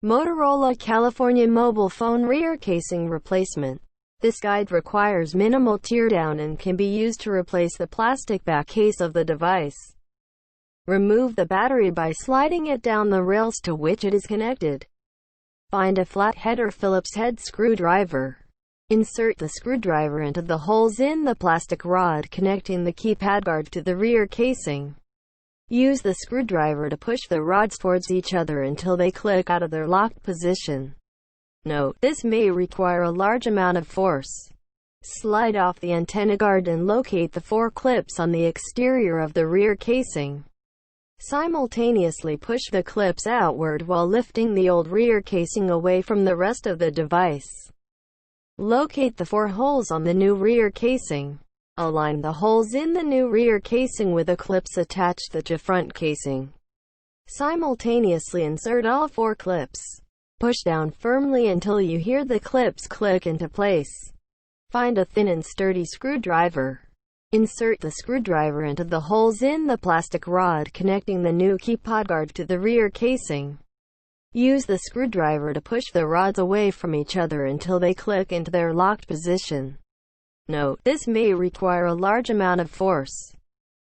Motorola California mobile phone rear casing replacement. This guide requires minimal teardown and can be used to replace the plastic back case of the device. Remove the battery by sliding it down the rails to which it is connected. Find a flathead or Phillips head screwdriver. Insert the screwdriver into the holes in the plastic rod connecting the keypad guard to the rear casing. Use the screwdriver to push the rods towards each other until they click out of their locked position. Note: this may require a large amount of force. Slide off the antenna guard and locate the 4 clips on the exterior of the rear casing. Simultaneously push the clips outward while lifting the old rear casing away from the rest of the device. Locate the 4 holes on the new rear casing. Align the holes in the new rear casing with the clips attached to the front casing. Simultaneously insert all 4 clips. Push down firmly until you hear the clips click into place. Find a thin and sturdy screwdriver. Insert the screwdriver into the holes in the plastic rod connecting the new keypad guard to the rear casing. Use the screwdriver to push the rods away from each other until they click into their locked position. Note: this may require a large amount of force.